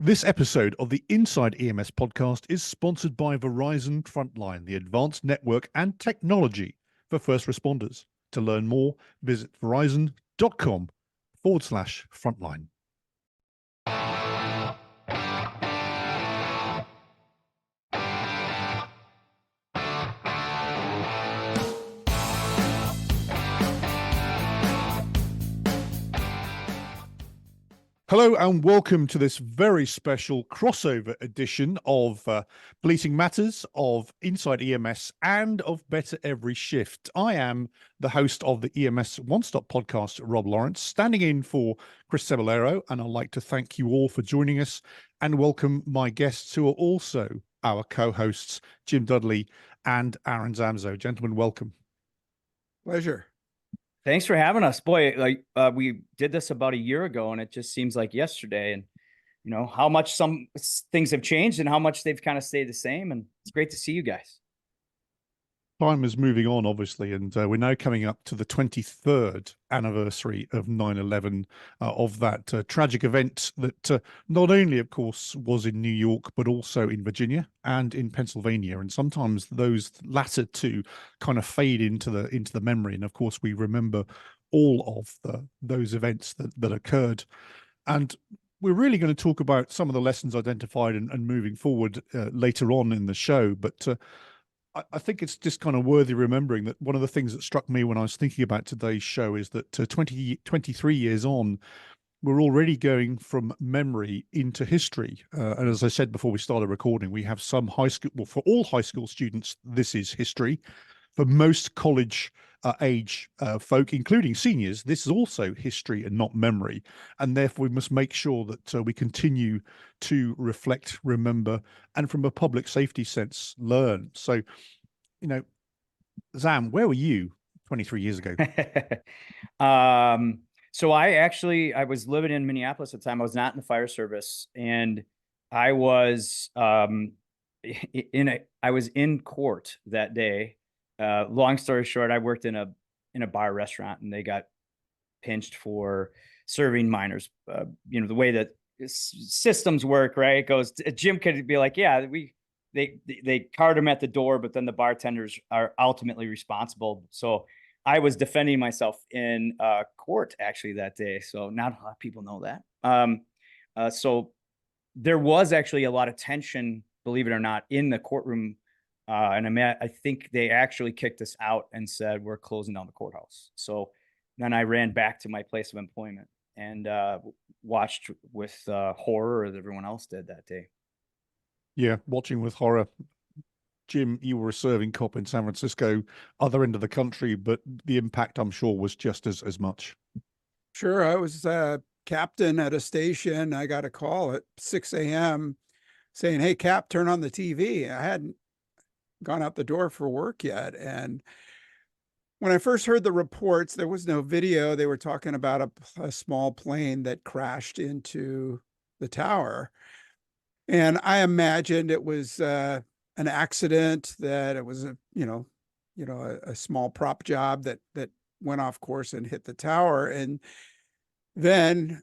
This episode of the Inside EMS podcast is sponsored by Verizon Frontline, the advanced network and technology for first responders. To learn more, visit verizon.com/frontline. Hello and welcome to this very special crossover edition of Policing Matters, of Inside EMS, and of Better Every Shift. I am the host of the EMS One Stop podcast, Rob Lawrence, standing in for Chris Ceballero, and I'd like to thank you all for joining us and welcome my guests who are also our co-hosts, Jim Dudley and Aaron Zamzow. Gentlemen, welcome. Pleasure. Thanks for having us. Boy, we did this about a year ago and it just seems like yesterday, and you know how much some things have changed and how much they've kind of stayed the same, and it's great to see you guys. Time is moving on, obviously, and we're now coming up to the 23rd anniversary of 9/11, of that tragic event that not only, of course, was in New York, but also in Virginia and in Pennsylvania. And sometimes those latter two kind of fade into the memory. And of course, we remember all of those events that occurred. And we're really going to talk about some of the lessons identified and moving forward later on in the show. But I think it's just kind of worthy remembering that one of the things that struck me when I was thinking about today's show is that 23 years on, we're already going from memory into history. And as I said before we started recording, we have some high school, well, for all high school students, this is history. For most college age folk, including seniors, this is also history and not memory. And therefore, we must make sure that we continue to reflect, remember, and from a public safety sense, learn. So, you know, Zam, where were you 23 years ago? So I was living in Minneapolis at the time. I was not in the fire service, and I was I was in court that day. Long story short, I worked in a bar restaurant, and they got pinched for serving minors. You know, the way that systems work, right? It goes, Jim could be like, yeah, they card them at the door, but then the bartenders are ultimately responsible. So I was defending myself in court actually that day. So not a lot of people know that. So there was actually a lot of tension, believe it or not, in the courtroom. And I think they actually kicked us out and said, we're closing down the courthouse. So then I ran back to my place of employment and watched with horror as everyone else did that day. Yeah, watching with horror. Jim, you were a serving cop in San Francisco, other end of the country, but the impact, I'm sure, was just as much. Sure. I was captain at a station. I got a call at 6 a.m. saying, hey, Cap, turn on the TV. I hadn't gone out the door for work yet. And when I first heard the reports, there was no video. They were talking about a small plane that crashed into the tower. And I imagined it was an accident, that it was a small prop job that went off course and hit the tower. And then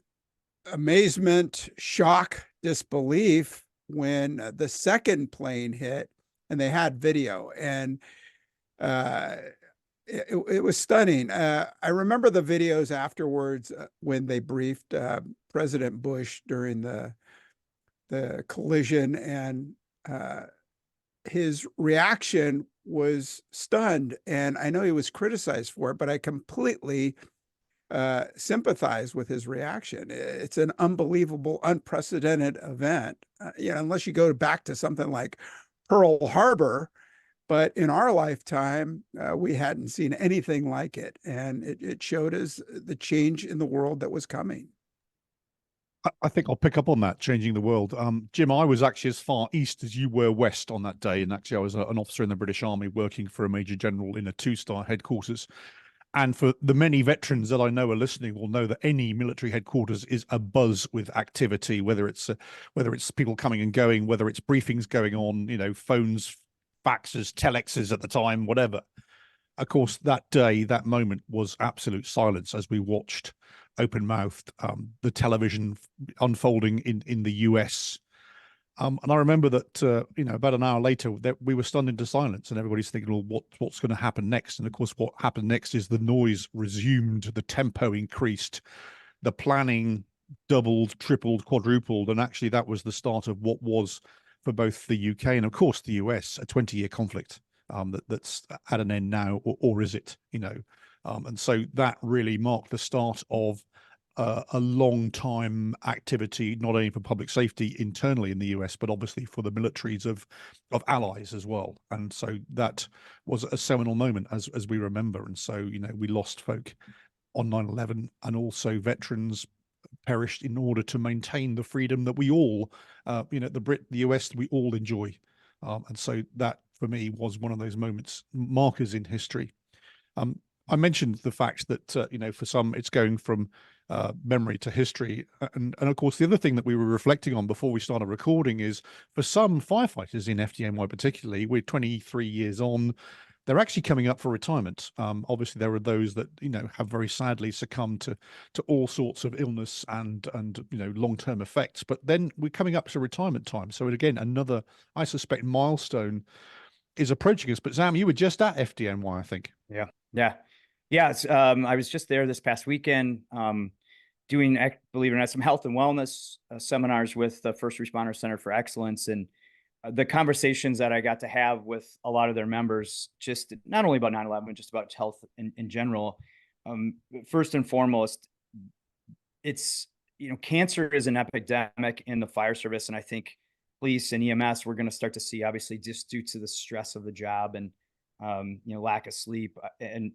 amazement, shock, disbelief when the second plane hit. And they had video, and it was stunning. I remember the videos afterwards when they briefed President Bush during the collision, and his reaction was stunned. And I know he was criticized for it, but I completely sympathize with his reaction. It's an unbelievable, unprecedented event. Unless you go back to something like Pearl Harbor, but in our lifetime, we hadn't seen anything like it. And it showed us the change in the world that was coming. I think I'll pick up on that, changing the world. Jim, I was actually as far east as you were west on that day. And actually, I was an officer in the British Army working for a major general in a 2-star headquarters. And for the many veterans that I know are listening will know that any military headquarters is abuzz with activity, whether it's people coming and going, whether it's briefings going on, phones, faxes, telexes at the time, whatever. Of course, that day, that moment was absolute silence as we watched open-mouthed, the television unfolding in the US. And I remember that, about an hour later, that we were stunned into silence, and everybody's thinking, well, what's going to happen next? And of course, what happened next is the noise resumed, the tempo increased, the planning doubled, tripled, quadrupled, and actually that was the start of what was, for both the UK and of course the US, a 20-year conflict that's at an end now, or is it? And so that really marked the start of a long time activity, not only for public safety internally in the US, but obviously for the militaries of allies as well. And so that was a seminal moment, as we remember. And so, we lost folk on 9/11, and also veterans perished in order to maintain the freedom that we all, the US, we all enjoy. And so that for me was one of those moments, markers in history. I mentioned the fact that, for some, it's going from memory to history. And of course, the other thing that we were reflecting on before we started recording is, for some firefighters in FDNY particularly, we're 23 years on, they're actually coming up for retirement. Obviously, there are those that, have very sadly succumbed to all sorts of illness and long-term effects. But then we're coming up to retirement time. So again, another, I suspect, milestone is approaching us. But Zam, you were just at FDNY, I think. Yeah. I was just there this past weekend, doing, believe it or not, some health and wellness seminars with the First Responder Center for Excellence. And the conversations that I got to have with a lot of their members, just not only about 9/11, but just about health in general. First and foremost, it's, cancer is an epidemic in the fire service. And I think police and EMS, we're going to start to see, obviously, just due to the stress of the job and, lack of sleep. And,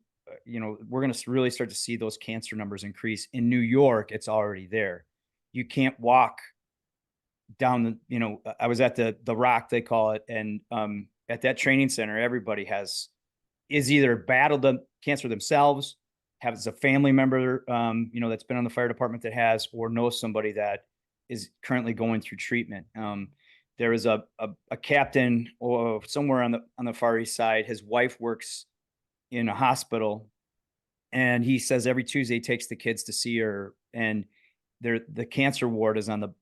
we're going to really start to see those cancer numbers increase. In New York, it's already there. You can't walk down I was at the Rock, they call it. And at that training center, everybody is either battled the cancer themselves, has a family member, that's been on the fire department that has, or knows somebody that is currently going through treatment. There is a captain or somewhere on the Far East Side. His wife works in a hospital, and he says every Tuesday he takes the kids to see her, and the cancer ward is on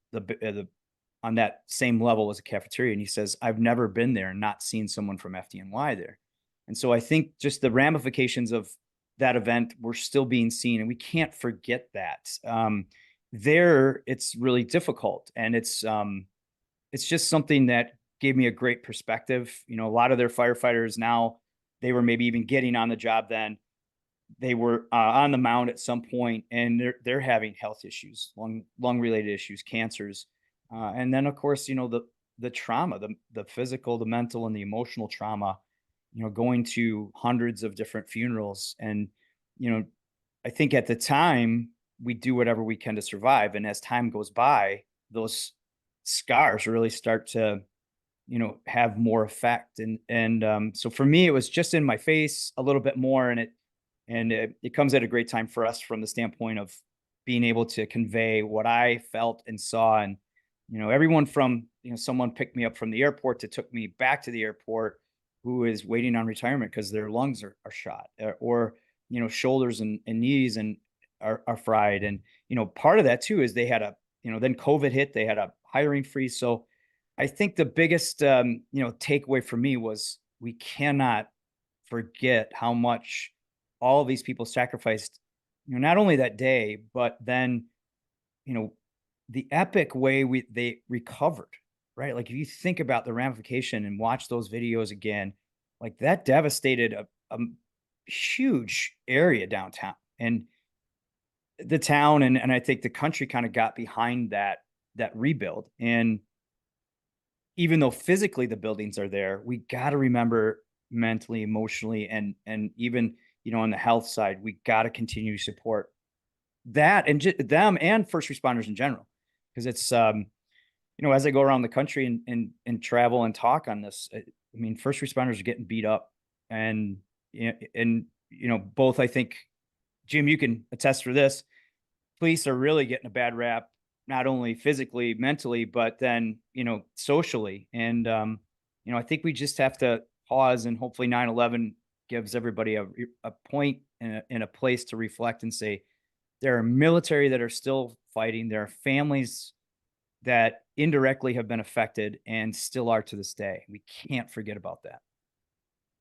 on that same level as a cafeteria. And he says, I've never been there and not seen someone from FDNY there. And so I think just the ramifications of that event were still being seen, and we can't forget that. There, it's really difficult, and it's just something that gave me a great perspective. A lot of their firefighters now, they were maybe even getting on the job then. They were on the mound at some point, and they're having health issues, lung related issues, cancers, and then of course the trauma, the physical, the mental, and the emotional trauma. Going to hundreds of different funerals, and I think at the time we do whatever we can to survive, and as time goes by, those scars really start to have more effect. And so for me, it was just in my face a little bit more, and it comes at a great time for us from the standpoint of being able to convey what I felt and saw. And everyone from someone picked me up from the airport to took me back to the airport, who is waiting on retirement because their lungs are shot, or shoulders and knees and are fried. And part of that too is they had then COVID hit, they had a hiring freeze. So I think the biggest takeaway for me was, we cannot forget how much all of these people sacrificed, not only that day, but then the epic way they recovered, right? Like, if you think about the ramification and watch those videos again, like, that devastated a huge area downtown, and the town, and I think the country kind of got behind that rebuild. And even though physically the buildings are there, we got to remember mentally, emotionally, and even on the health side, we got to continue to support that, and them and first responders in general, because it's as I go around the country and travel and talk on this, I mean, first responders are getting beat up, and both, I think, Jim, you can attest for this, police are really getting a bad rap, not only physically, mentally, but then socially. And I think we just have to pause, and hopefully 9/11 gives everybody a point and a place to reflect and say, There are military that are still fighting. There are families that indirectly have been affected and still are to this day. We can't forget about that.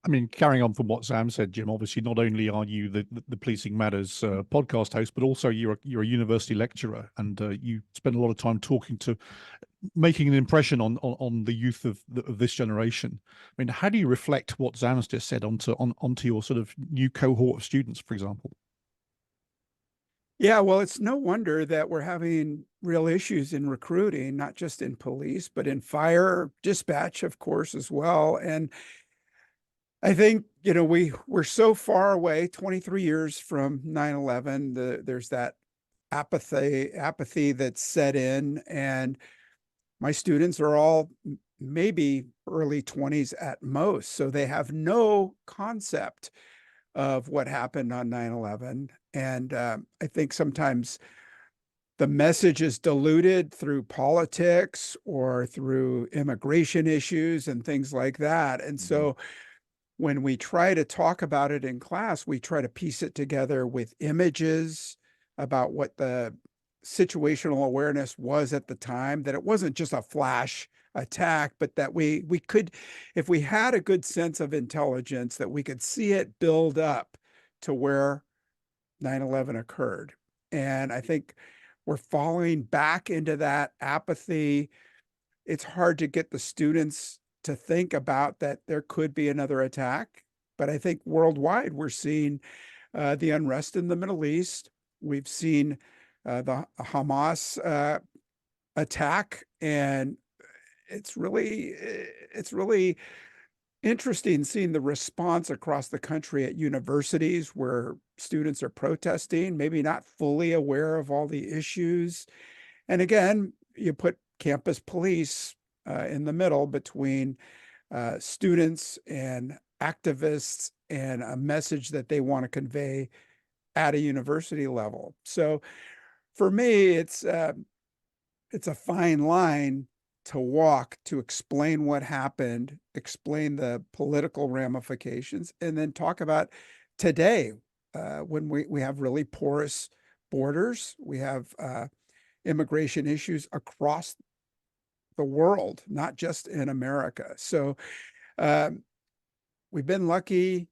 I mean, carrying on from what Sam said, Jim, obviously not only are you the Policing Matters podcast host, but also you're a university lecturer, and you spend a lot of time talking to, making an impression on the youth of this generation. I mean, how do you reflect what Sam's just said onto your sort of new cohort of students, for example? Yeah, well, it's no wonder that we're having real issues in recruiting, not just in police, but in fire, dispatch, of course, as well. And I think, we're so far away, 23 years from 9/11, there's that apathy that's set in, and my students are all maybe early 20s at most, so they have no concept of what happened on 9/11. And I think sometimes the message is diluted through politics or through immigration issues and things like that. And so when we try to talk about it in class, we try to piece it together with images about what the situational awareness was at the time, that it wasn't just a flash attack, but that we could, if we had a good sense of intelligence, that we could see it build up to where 9/11 occurred. And I think we're falling back into that apathy. It's hard to get the students to think about that there could be another attack. But I think worldwide, we're seeing the unrest in the Middle East. We've seen the Hamas attack, and it's really interesting seeing the response across the country at universities where students are protesting, maybe not fully aware of all the issues. And again, you put campus police in the middle between students and activists and a message that they want to convey at a university level. So for me, it's a fine line to walk to explain what happened, explain the political ramifications, and then talk about today when we have really porous borders. We have immigration issues across the world, not just in America. So we've been lucky.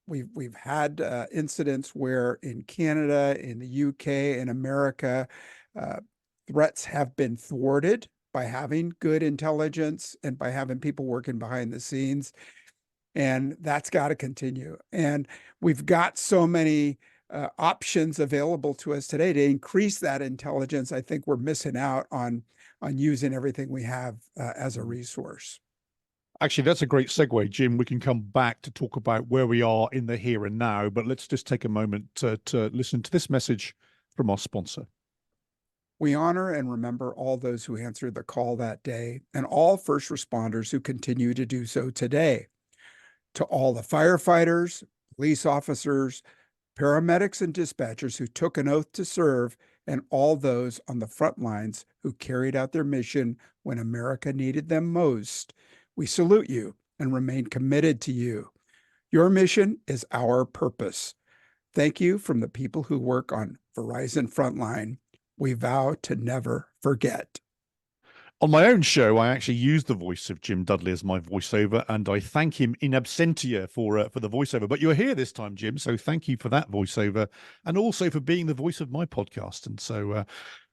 We've had incidents where in Canada, in the UK, in America, threats have been thwarted by having good intelligence and by having people working behind the scenes. And that's got to continue. And we've got so many options available to us today to increase that intelligence. I think we're missing out on using everything we have as a resource. Actually, that's a great segue, Jim. We can come back to talk about where we are in the here and now, but let's just take a moment to listen to this message from our sponsor. We honor and remember all those who answered the call that day and all first responders who continue to do so today. To all the firefighters, police officers, paramedics, and dispatchers who took an oath to serve, and all those on the front lines who carried out their mission when America needed them most, we salute you and remain committed to you. Your mission is our purpose. Thank you from the people who work on Verizon Frontline. We vow to never forget. On my own show, I actually use the voice of Jim Dudley as my voiceover, and I thank him in absentia for the voiceover. But you're here this time, Jim, so thank you for that voiceover, and also for being the voice of my podcast. And so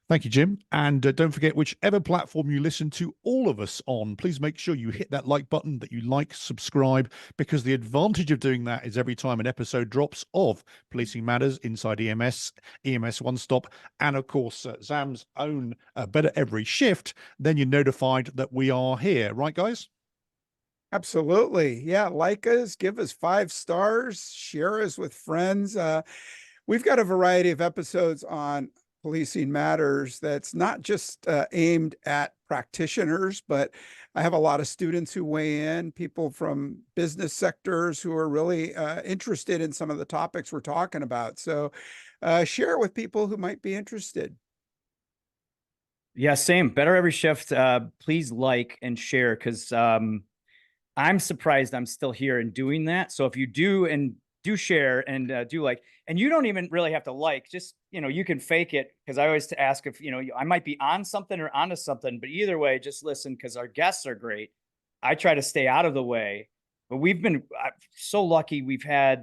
thank you, Jim. And don't forget, whichever platform you listen to all of us on, please make sure you hit that like button, that you like, subscribe, because the advantage of doing that is every time an episode drops of Policing Matters inside EMS, EMS One Stop, and of course, Zam's own Better Every Shift, then you're notified that we are here. Right, guys? Absolutely. Yeah. Like us, give us 5 stars, share us with friends. We've got a variety of episodes on Policing Matters that's not just aimed at practitioners, but I have a lot of students who weigh in, people from business sectors who are really interested in some of the topics we're talking about. So share it with people who might be interested. Yeah, same. Better Every Shift. Please like and share, because I'm surprised I'm still here and doing that. So if you do and do share and do like, and you don't even really have to like, just, you can fake it. Cause I always ask if, I might be on something or onto something, but either way, just listen. Cause our guests are great. I try to stay out of the way, but we've been so lucky. We've had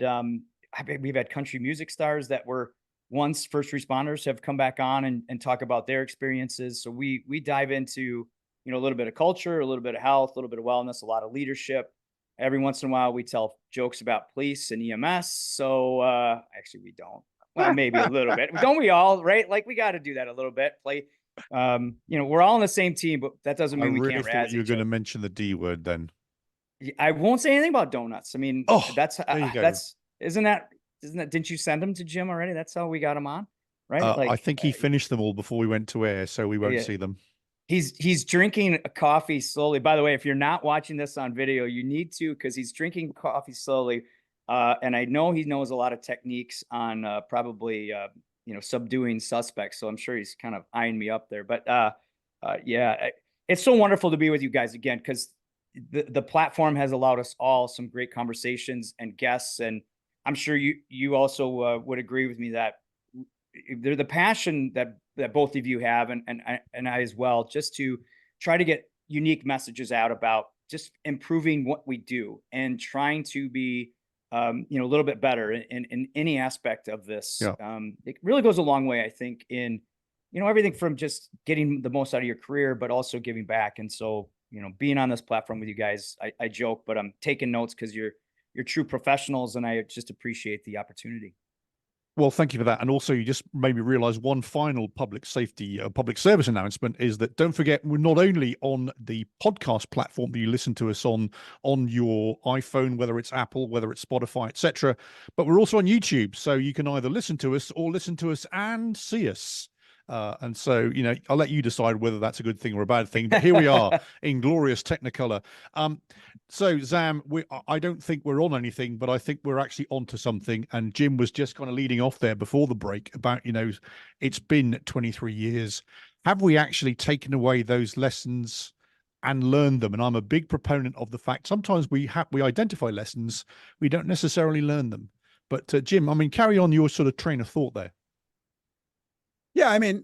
country music stars that were once first responders have come back on and talk about their experiences. So we dive into, a little bit of culture, a little bit of health, a little bit of wellness, a lot of leadership. Every once in a while, we tell jokes about police and EMS. So actually, we don't. Well, maybe a little bit. Don't we all? Right? Like we got to do that a little bit. Play. We're all on the same team, but that doesn't mean we can't razz you were each going to other. mention the D word then. I won't say anything about donuts. I mean, Oh, there you go. isn't that? Didn't you send them to Jim already? That's how we got him on, right? I think he finished them all before we went to air, so we won't yeah. see them. He's drinking a coffee slowly. By the way, if you're not watching this on video, you need to, because he's drinking coffee slowly. And I know he knows a lot of techniques on probably subduing suspects. So I'm sure he's kind of eyeing me up there. But yeah, it's so wonderful to be with you guys again, because the platform has allowed us all some great conversations and guests. And I'm sure you also would agree with me that they're the passion that both of you have, and I as well, just to try to get unique messages out about just improving what we do and trying to be a little bit better in any aspect of this. Yeah. It really goes a long way, I think, in everything from just getting the most out of your career, but also giving back. And so being on this platform with you guys, I joke, but I'm taking notes because you're true professionals, and I just appreciate the opportunity. Well, thank you for that. And also, you just made me realize one final public service announcement is that don't forget, we're not only on the podcast platform that you listen to us on your iPhone, whether it's Apple, whether it's Spotify, etc., but we're also on YouTube. So you can either listen to us or listen to us and see us. And so, I'll let you decide whether that's a good thing or a bad thing. But here we are in glorious Technicolor. So, Zam, I don't think we're on anything, but I think we're actually onto something. And Jim was just kind of leading off there before the break about, it's been 23 years. Have we actually taken away those lessons and learned them? And I'm a big proponent of the fact sometimes we identify lessons, we don't necessarily learn them. But Jim, I mean, carry on your sort of train of thought there. Yeah, I mean,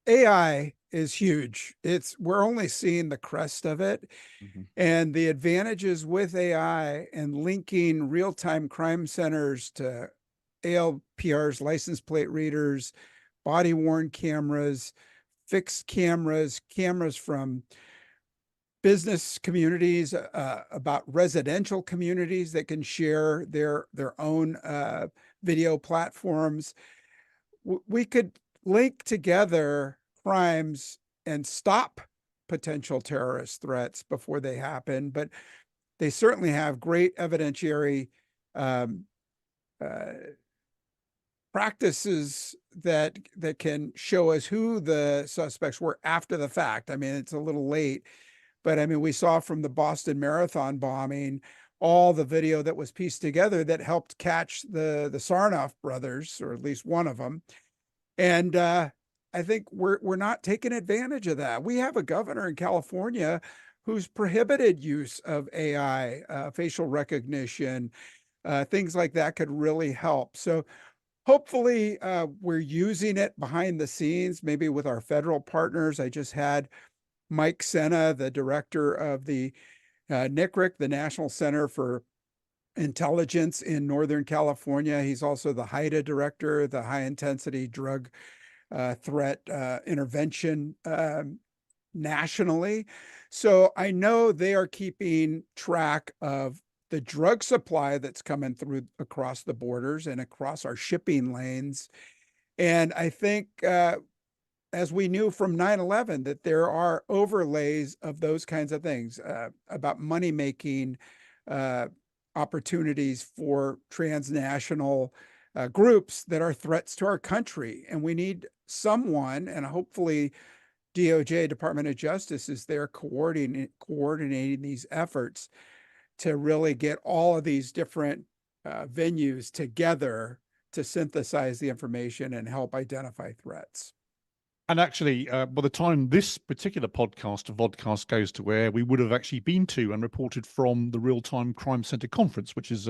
AI is huge. We're only seeing the crest of it. Mm-hmm. And the advantages with AI and linking real-time crime centers to ALPRs, license plate readers, body-worn cameras, fixed cameras from business communities, about residential communities that can share their own video platforms. We could link together crimes and stop potential terrorist threats before they happen, but they certainly have great evidentiary practices that can show us who the suspects were after the fact. I mean, it's a little late, but I mean, we saw from the Boston Marathon bombing all the video that was pieced together that helped catch the Sarnoff brothers, or at least one of them. And I think we're not taking advantage of that. We have a governor in California who's prohibited use of AI, facial recognition, things like that could really help. So hopefully we're using it behind the scenes, maybe with our federal partners. I just had Mike Sena, the director of the NCRIC, the National Center for Intelligence in Northern California. He's also the HIDTA director, the High Intensity Drug Threat Intervention nationally. So I know they are keeping track of the drug supply that's coming through across the borders and across our shipping lanes. And I think, as we knew from 9/11, that there are overlays of those kinds of things about money-making opportunities for transnational groups that are threats to our country. And we need someone, and hopefully DOJ, Department of Justice, is there coordinating these efforts to really get all of these different venues together to synthesize the information and help identify threats. And actually, by the time this particular vodcast goes to air, we would have actually been to and reported from the Real Time Crime Center conference, which is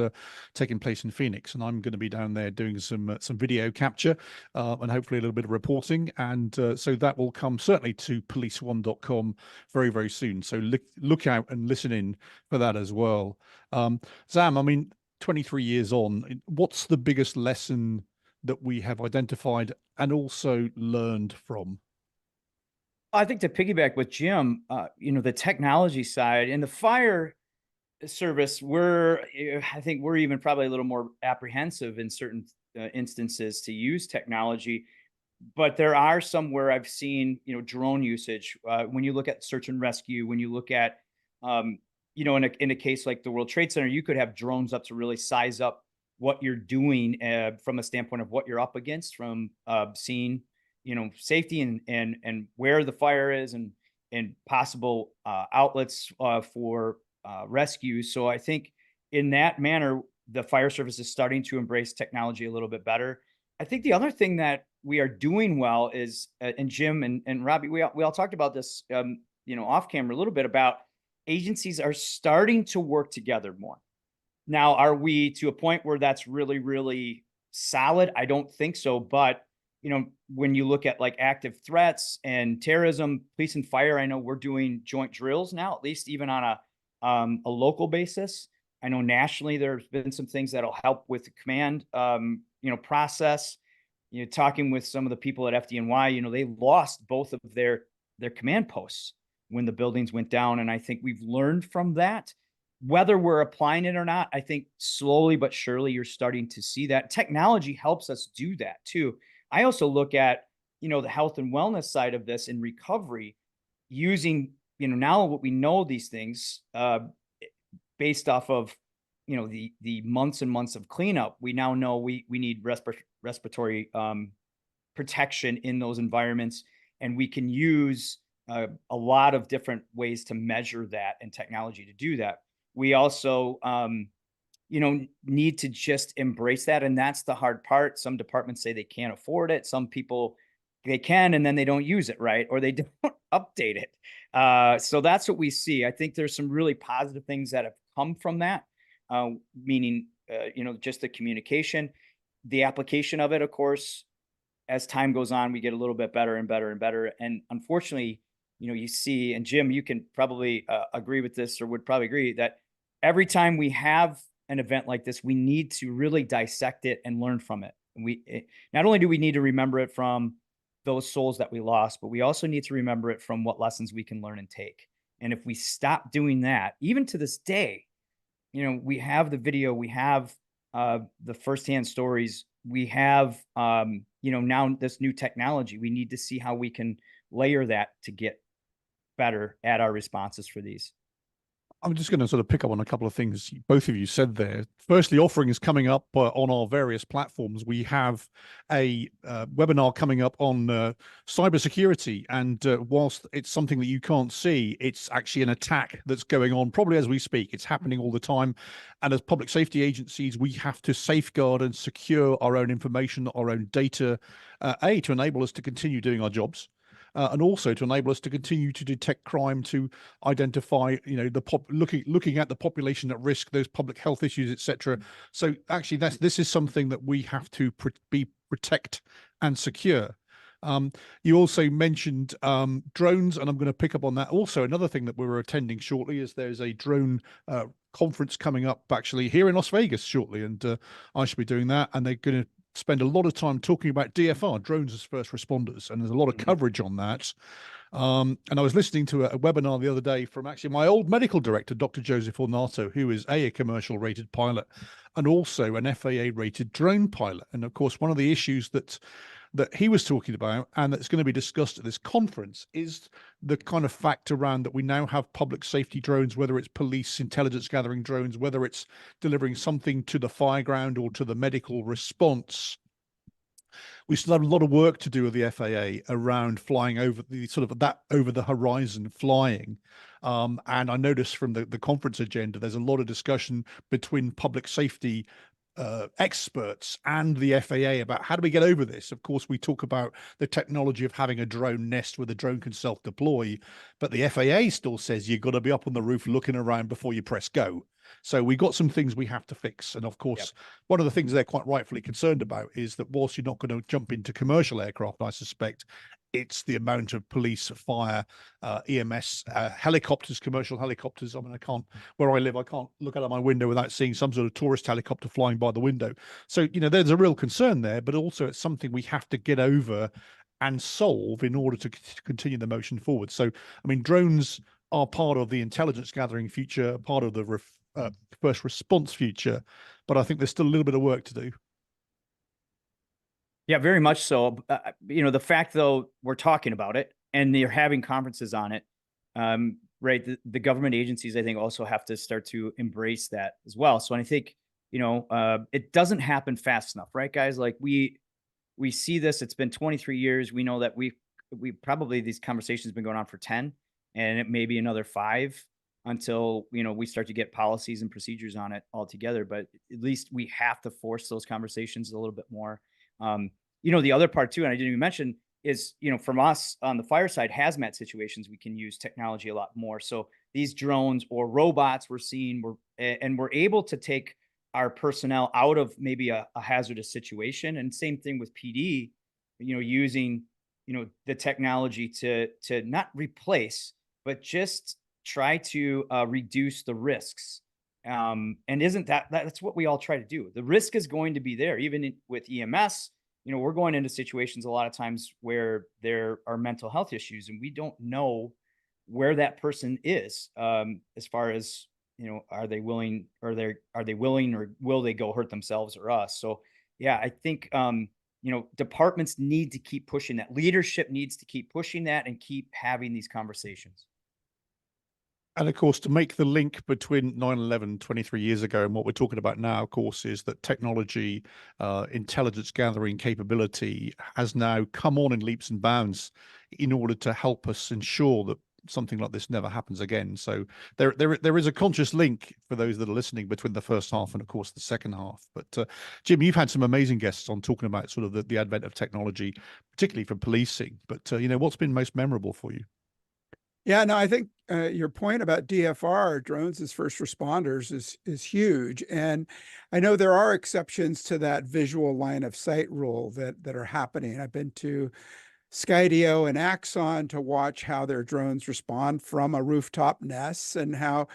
taking place in Phoenix. And I'm going to be down there doing some video capture and hopefully a little bit of reporting. And so that will come certainly to policeone.com very, very soon. So look out and listen in for that as well. Zam, I mean, 23 years on, what's the biggest lesson that we have identified and also learned from? I think to piggyback with Jim, the technology side and the fire service, I think we're even probably a little more apprehensive in certain instances to use technology. But there are some where I've seen, drone usage. When you look at search and rescue, when you look at, in a case like the World Trade Center, you could have drones up to really size up what you're doing from a standpoint of what you're up against, from seeing, safety and where the fire is and possible outlets for rescue. So I think in that manner, the fire service is starting to embrace technology a little bit better. I think the other thing that we are doing well is, and Jim and Robbie, we all talked about this, off camera a little bit, about agencies are starting to work together more. Now, are we to a point where that's really, really solid? I don't think so. But, when you look at like active threats and terrorism, police and fire, I know we're doing joint drills now, at least even on a local basis. I know nationally there's been some things that'll help with the command, process. Talking with some of the people at FDNY, they lost both of their command posts when the buildings went down. And I think we've learned from that. Whether we're applying it or not, I think slowly but surely you're starting to see that. Technology helps us do that too. I also look at, the health and wellness side of this in recovery, using, now what we know these things based off of, the months and months of cleanup. We now know we need respiratory protection in those environments, and we can use a lot of different ways to measure that and technology to do that. We also, need to just embrace that. And that's the hard part. Some departments say they can't afford it. Some people, they can, and then they don't use it, right? Or they don't update it. So that's what we see. I think there's some really positive things that have come from that, meaning, just the communication, the application of it, of course, as time goes on, we get a little bit better and better and better. And unfortunately, you see, and Jim, you can probably agree with this, or would probably agree, that every time we have an event like this, we need to really dissect it and learn from it. And not only do we need to remember it from those souls that we lost, but we also need to remember it from what lessons we can learn and take. And if we stop doing that, even to this day, we have the video, we have the firsthand stories, we have, now this new technology. We need to see how we can layer that to get better at our responses for these. I'm just going to sort of pick up on a couple of things both of you said there. Firstly, offerings coming up on our various platforms. We have a webinar coming up on cybersecurity, and whilst it's something that you can't see, it's actually an attack that's going on probably as we speak. It's happening all the time, and as public safety agencies, we have to safeguard and secure our own information, our own data, to enable us to continue doing our jobs. And also to enable us to continue to detect crime, to identify, looking at the population at risk, those public health issues, etc. So actually, this is something that we have to protect and secure. You also mentioned drones, and I'm going to pick up on that. Also, another thing that we're attending shortly is there's a drone conference coming up actually here in Las Vegas shortly, and I should be doing that, and they're going to spend a lot of time talking about DFR, drones as first responders, and there's a lot of coverage on that. And I was listening to a webinar the other day from actually my old medical director, Dr. Joseph Ornato, who is a commercial rated pilot and also an FAA rated drone pilot. And of course, one of the issues that he was talking about, and that's going to be discussed at this conference, is the kind of fact around that we now have public safety drones, whether it's police intelligence gathering drones, whether it's delivering something to the fireground or to the medical response. We still have a lot of work to do with the FAA around flying over the sort of that over the horizon flying. And I noticed from the conference agenda, there's a lot of discussion between public safety experts and the FAA about how do we get over this. Of course, we talk about the technology of having a drone nest where the drone can self-deploy, but the FAA still says you've got to be up on the roof looking around before you press go. So we got some things we have to fix. And of course, one of the things they're quite rightfully concerned about is that whilst you're not going to jump into commercial aircraft, I suspect, it's the amount of police, fire, EMS, helicopters, commercial helicopters. I mean, where I live, I can't look out of my window without seeing some sort of tourist helicopter flying by the window. So, there's a real concern there, but also it's something we have to get over and solve in order to continue the motion forward. So, I mean, drones are part of the intelligence gathering future, part of the first response future, but I think there's still a little bit of work to do. Yeah, very much so. The fact, though, we're talking about it and they're having conferences on it, right? The government agencies, I think, also have to start to embrace that as well. So I think, it doesn't happen fast enough, right, guys? Like we see this. It's been 23 years. We know that we probably these conversations been going on for 10, and it may be another 5 until we start to get policies and procedures on it altogether. But at least we have to force those conversations a little bit more. The other part too, and I didn't even mention, is, from us on the fire side, hazmat situations, we can use technology a lot more. So these drones or robots we're seeing, we're able to take our personnel out of maybe a hazardous situation. And same thing with PD, using, the technology to not replace, but just try to reduce the risks. And isn't that's what we all try to do. The risk is going to be there, even with EMS. We're going into situations a lot of times where there are mental health issues, and we don't know where that person is, as far as, are they willing, or are they willing, or will they go hurt themselves or us? So yeah, I think, departments need to keep pushing that. Leadership needs to keep pushing that and keep having these conversations. And of course, to make the link between 9/11 23 years ago and what we're talking about now, of course, is that technology, intelligence gathering capability has now come on in leaps and bounds in order to help us ensure that something like this never happens again. So there is a conscious link for those that are listening between the first half and, of course, the second half. But Jim, you've had some amazing guests on talking about sort of the advent of technology, particularly for policing. But what's been most memorable for you? Yeah, no, I think your point about DFR, drones as first responders, is huge. And I know there are exceptions to that visual line of sight rule that are happening. I've been to Skydio and Axon to watch how their drones respond from a rooftop nest, and how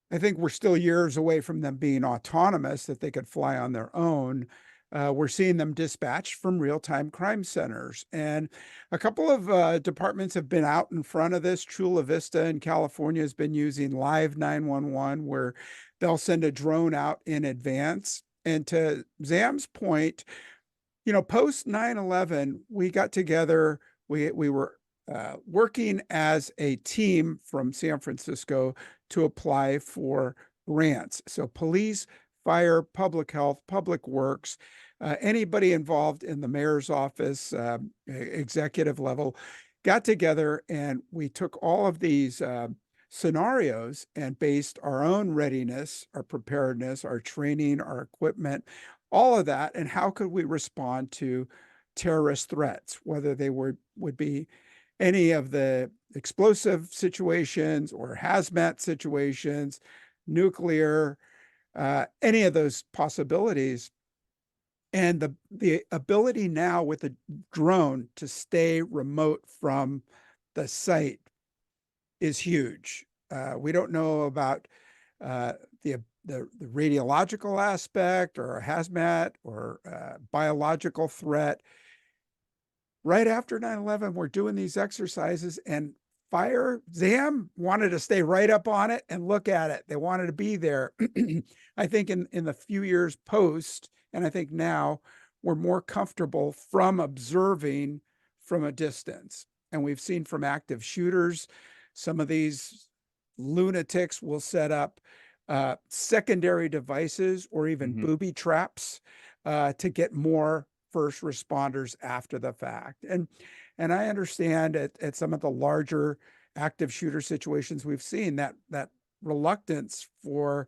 I think we're still years away from them being autonomous, that they could fly on their own. We're seeing them dispatched from real-time crime centers. And a couple of departments have been out in front of this. Chula Vista in California has been using Live 911, where they'll send a drone out in advance. And to Zam's point, post 9/11, we got together, we were working as a team from San Francisco to apply for grants. So police, fire, public health, public works, anybody involved in the mayor's office, executive level, got together, and we took all of these scenarios and based our own readiness, our preparedness, our training, our equipment, all of that, and how could we respond to terrorist threats, whether they would be any of the explosive situations or hazmat situations, nuclear, any of those possibilities. And the ability now with the drone to stay remote from the site is huge. We don't know about the radiological aspect or a hazmat or biological threat. Right after 9/11, we're doing these exercises, and Zam wanted to stay right up on it and look at it. They wanted to be there. I think in the few years post, and I think now, we're more comfortable from observing from a distance. And we've seen from active shooters, some of these lunatics will set up secondary devices or even booby traps to get more first responders after the fact. And I understand at some of the larger active shooter situations we've seen that reluctance for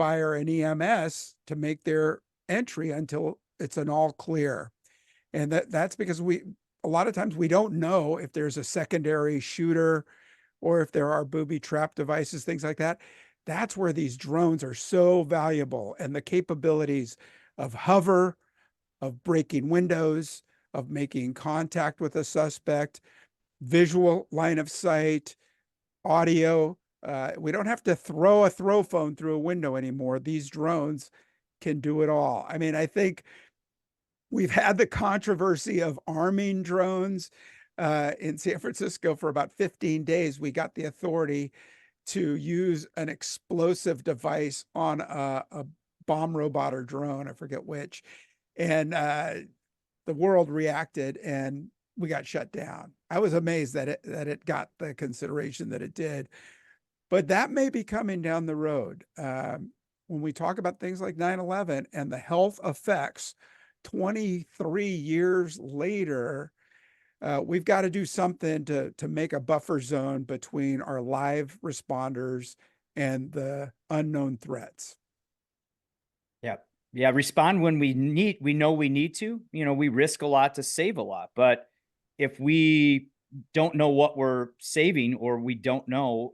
fire and EMS to make their entry until it's an all clear. And that's because a lot of times we don't know if there's a secondary shooter or if there are booby trap devices, things like that. That's where these drones are so valuable, and the capabilities of hover, of breaking windows, of making contact with a suspect, visual line of sight, audio. We don't have to throw a throw phone through a window anymore. These drones can do it all. I mean, I think we've had the controversy of arming drones in San Francisco for about 15 days. We got the authority to use an explosive device on a bomb robot or drone, I forget which. And the world reacted and we got shut down. I was amazed that it got the consideration that it did. But that may be coming down the road. When we talk about things like 9/11 and the health effects 23 years later, we've got to do something to make a buffer zone between our live responders and the unknown threats. Yeah. Yeah. Respond when we know we need to. We risk a lot to save a lot. But if we don't know what we're saving, or we don't know,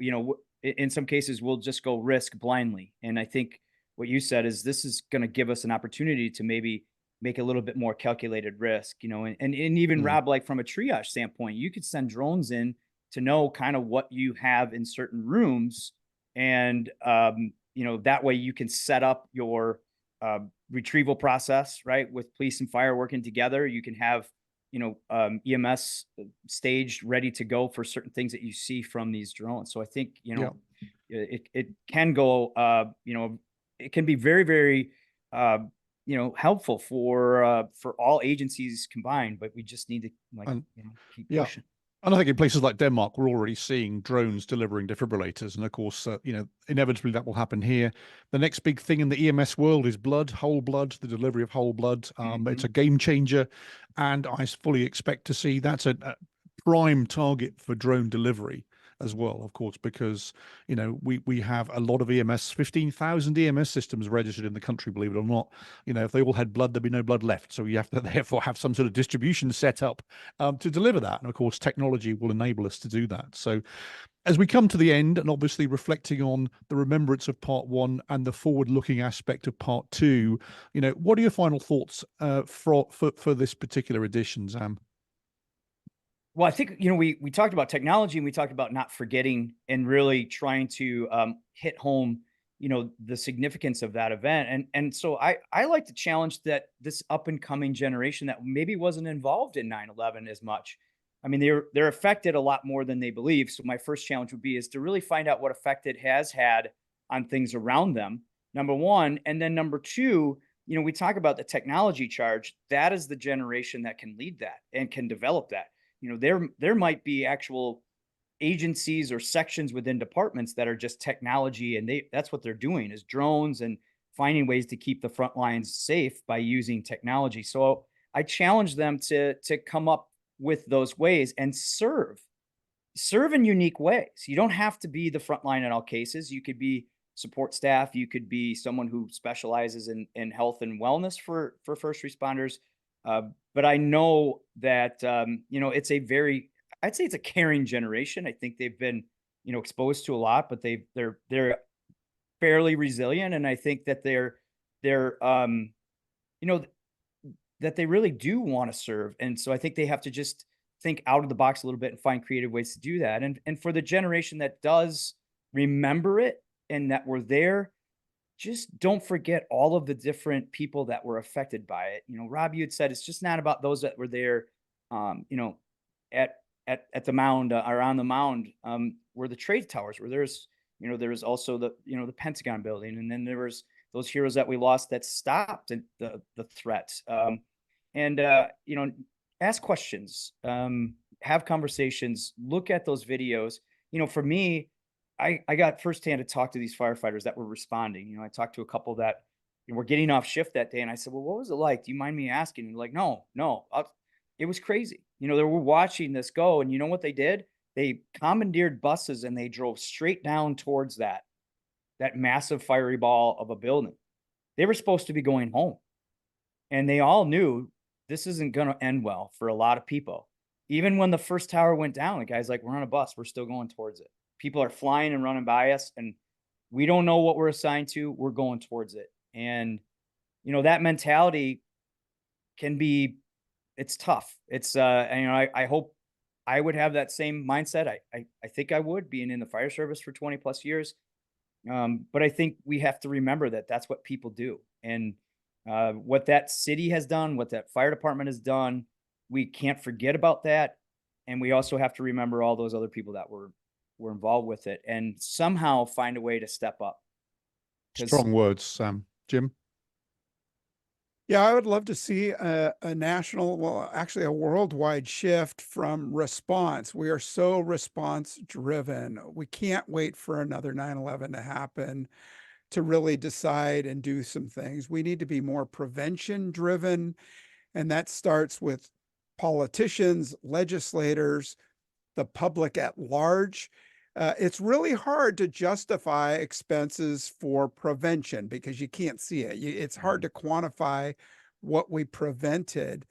in some cases, we'll just go risk blindly. And I think what you said is this is going to give us an opportunity to maybe make a little bit more calculated risk, and even Rob, like from a triage standpoint, you could send drones in to know kind of what you have in certain rooms. And, that way you can set up your retrieval process, right? With police and fire working together, you can have, EMS staged, ready to go for certain things that you see from these drones. So I think, it can go, it can be very, very, helpful for all agencies combined, but we just need to keep pushing. And I think in places like Denmark, we're already seeing drones delivering defibrillators. And of course, inevitably that will happen here. The next big thing in the EMS world is blood, whole blood, the delivery of whole blood. It's a game changer. And I fully expect to see that's a prime target for drone delivery as well, of course, because, we have a lot of EMS, 15,000 EMS systems registered in the country, believe it or not. If they all had blood, there'd be no blood left. So you have to therefore have some sort of distribution set up to deliver that. And of course, technology will enable us to do that. So as we come to the end, and obviously reflecting on the remembrance of part one and the forward-looking aspect of part two, what are your final thoughts for this particular edition, Zam? Well, I think, we talked about technology, and we talked about not forgetting and really trying to hit home, the significance of that event. And so I like to challenge that this up and coming generation that maybe wasn't involved in 9/11 as much. I mean, they're affected a lot more than they believe. So my first challenge would be is to really find out what effect it has had on things around them, number one. And then number two, we talk about the technology charge. That is the generation that can lead that and can develop that. There might be actual agencies or sections within departments that are just technology, and that's what they're doing is drones and finding ways to keep the front lines safe by using technology. So I challenge them to come up with those ways and serve in unique ways. You don't have to be the front line in all cases. You could be support staff. You could be someone who specializes in health and wellness for first responders. But I know that, it's I'd say it's a caring generation. I think they've been, exposed to a lot, but they're fairly resilient. And I think that they're that they really do want to serve. And so I think they have to just think out of the box a little bit and find creative ways to do that. And for the generation that does remember it and that were there, just don't forget all of the different people that were affected by it. Rob, you had said it's just not about those that were there, at the mound or on the mound, where the trade towers were. There was also the Pentagon building, and then there was those heroes that we lost that stopped the threat. Ask questions, have conversations, look at those videos. For me, I got firsthand to talk to these firefighters that were responding. I talked to a couple that were getting off shift that day, and I said, "Well, what was it like? Do you mind me asking?" And they're like, "No, it was crazy." They were watching this go, and you know what they did? They commandeered buses and they drove straight down towards that. that massive fiery ball of a building. They were supposed to be going home. And they all knew this isn't going to end well for a lot of people. Even when the first tower went down, the guy's like, we're on a bus. We're still going towards it. People are flying and running by us, and we don't know what we're assigned to. We're going towards it. And, you know, that mentality can be, it's tough. It's, and, you know, I hope I would have that same mindset. I think I would, being in the fire service for 20 plus years. But I think we have to remember that that's what people do. And what that city has done, what that fire department has done, we can't forget about that. And we also have to remember all those other people that were involved with it, and somehow find a way to step up. Strong words, Sam. Jim? Yeah, I would love to see a national, well, actually a worldwide shift from response. We are so response driven. We can't wait for another 9/11 to happen to really decide and do some things. We need to be more prevention driven. And that starts with politicians, legislators, the public at large. It's really hard to justify expenses for prevention because you can't see it. It's hard to quantify what we prevented,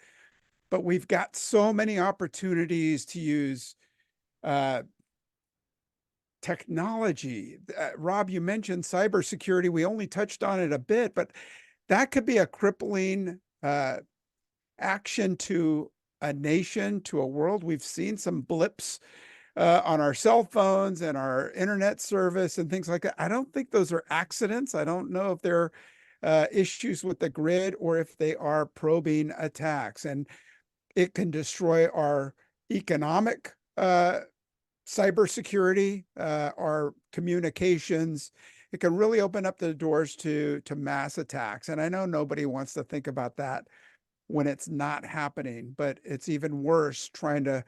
but we've got so many opportunities to use technology. Rob, you mentioned cybersecurity. We only touched on it a bit, but that could be a crippling action to a nation, to a world. We've seen some blips on our cell phones and our internet service and things like that. I don't think those are accidents. I don't know if they're issues with the grid or if they are probing attacks. And it can destroy our economic cybersecurity, our communications. It can really open up the doors to mass attacks. And I know nobody wants to think about that when it's not happening, but it's even worse trying to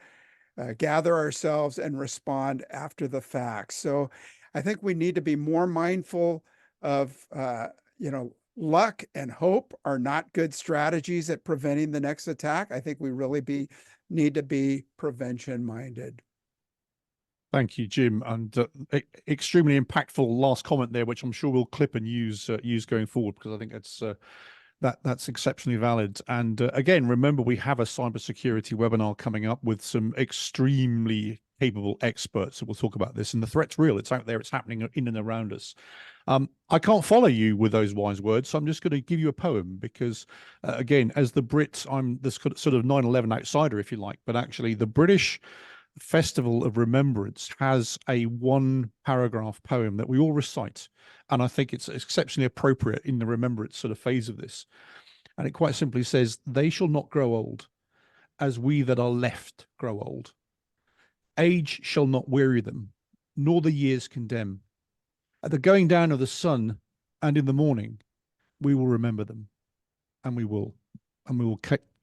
gather ourselves and respond after the fact. So I think we need to be more mindful of, you know, luck and hope are not good strategies at preventing the next attack. I think we really need to be prevention minded. Thank you, Jim, and extremely impactful last comment there, which I'm sure we'll clip and use going forward, because I think that's exceptionally valid. And again, remember, we have a cybersecurity webinar coming up with some extremely capable experts. So we'll talk about this. And the threat's real. It's out there. It's happening in and around us. I can't follow you with those wise words, so I'm just going to give you a poem because, again, as the Brits, I'm this sort of 9/11 outsider, if you like, but actually the British Festival of Remembrance has a one-paragraph poem that we all recite, and I think it's exceptionally appropriate in the remembrance sort of phase of this. And it quite simply says, "They shall not grow old, as we that are left grow old. Age shall not weary them, nor the years condemn. At the going down of the sun and in the morning, we will remember them, and we will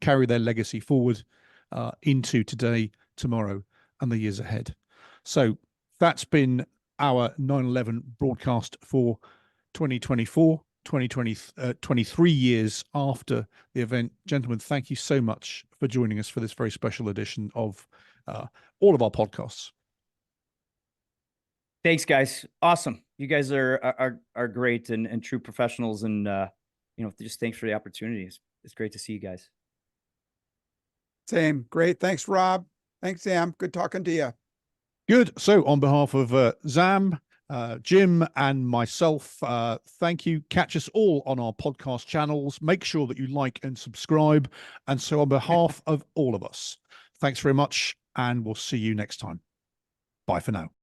carry their legacy forward into today, tomorrow, and the years ahead." So that's been our 9/11 broadcast for 2024, 23 years after the event. Gentlemen, thank you so much for joining us for this very special edition of all of our podcasts. Thanks, guys. Awesome. You guys are great and true professionals. And, you know, just thanks for the opportunities. It's great to see you guys. Same. Great. Thanks, Rob. Thanks, Sam. Good talking to you. Good. So on behalf of Zam, Jim, and myself, thank you. Catch us all on our podcast channels. Make sure that you like and subscribe. And so on behalf of all of us, thanks very much, and we'll see you next time. Bye for now.